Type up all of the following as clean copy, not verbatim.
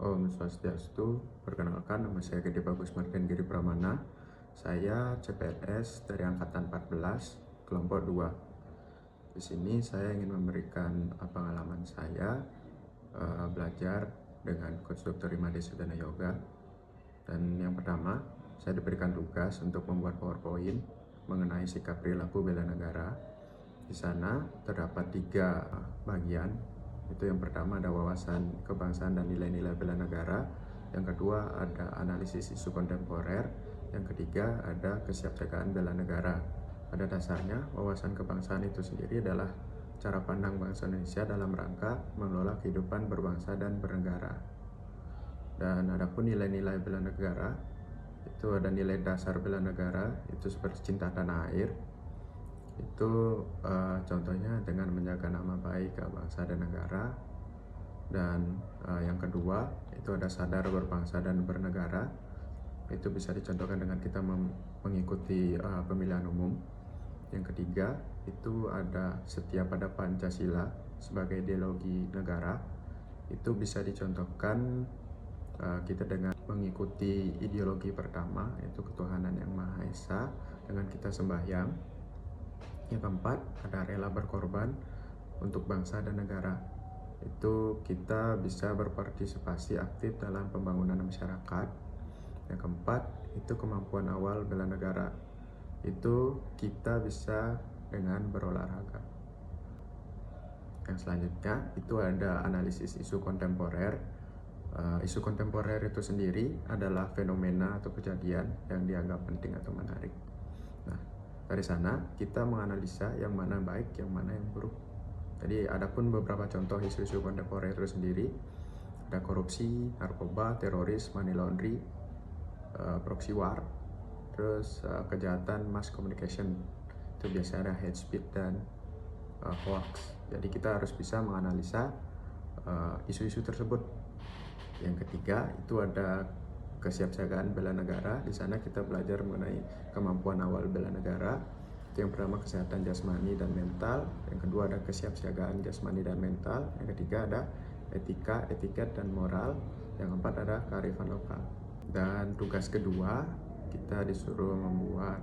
Om Swastiastu, perkenalkan nama saya Gede Bagus Martin Giri Pramana. Saya CPNS dari Angkatan 14, kelompok 2. Di sini saya ingin memberikan pengalaman saya belajar dengan Coach Dr. Imade Sudana Yoga. Dan yang pertama, saya diberikan tugas untuk membuat PowerPoint mengenai sikap perilaku bela negara. Di sana terdapat 3 bagian. Itu yang pertama ada wawasan kebangsaan dan nilai-nilai bela negara. Yang kedua ada analisis isu kontemporer. Yang ketiga ada kesiapsiagaan bela negara. Pada dasarnya wawasan kebangsaan itu sendiri adalah cara pandang bangsa Indonesia dalam rangka mengelola kehidupan berbangsa dan bernegara. Dan adapun nilai-nilai bela negara, itu ada nilai dasar bela negara, itu seperti cinta tanah air. Itu contohnya dengan menjaga nama baik bangsa dan negara. Dan yang kedua itu ada sadar berbangsa dan bernegara. Itu bisa dicontohkan dengan kita mengikuti pemilihan umum. Yang ketiga itu ada setia pada Pancasila sebagai ideologi negara. Itu bisa dicontohkan kita dengan mengikuti ideologi pertama, yaitu ketuhanan yang Maha Esa, dengan kita sembahyang. Yang keempat ada rela berkorban untuk bangsa dan negara. Itu kita bisa berpartisipasi aktif dalam pembangunan masyarakat. Yang keempat itu kemampuan awal bela negara. Itu kita bisa dengan berolahraga. Yang selanjutnya itu ada analisis isu kontemporer. Isu kontemporer itu sendiri adalah fenomena atau kejadian yang dianggap penting atau menarik. Nah, dari sana kita menganalisa yang mana baik, yang mana yang buruk. Jadi adapun beberapa contoh isu-isu kontemporer itu sendiri, ada korupsi, narkoba, teroris, money laundry, proxy war, terus kejahatan mass communication. Itu biasanya ada hate speech dan hoax. Jadi kita harus bisa menganalisa isu-isu tersebut. Yang ketiga itu ada kesiapsiagaan bela negara. Di sana kita belajar mengenai kemampuan awal bela negara. Itu yang pertama kesehatan jasmani dan mental. Yang kedua ada kesiapsiagaan jasmani dan mental. Yang ketiga ada etika, etiket dan moral. Yang keempat ada kearifan lokal. Dan tugas kedua kita disuruh membuat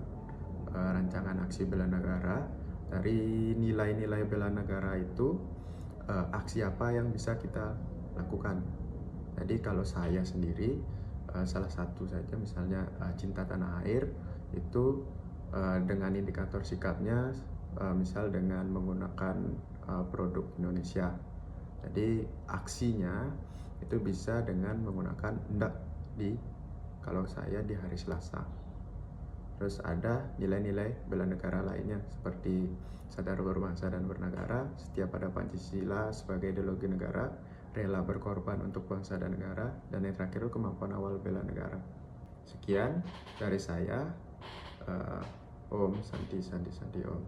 rancangan aksi bela negara. Dari nilai-nilai bela negara itu aksi apa yang bisa kita lakukan. Jadi kalau saya sendiri salah satu saja misalnya cinta tanah air itu dengan indikator sikapnya misal dengan menggunakan produk Indonesia. Jadi aksinya itu bisa dengan menggunakan ndak kalau saya di hari Selasa. Terus ada nilai-nilai bela negara lainnya seperti sadar berbangsa dan bernegara, setia pada Pancasila sebagai ideologi negara, rela berkorban untuk bangsa dan negara, dan yang terakhir itu kemampuan awal bela negara. Sekian dari saya. Om Santi Santi Santi Om.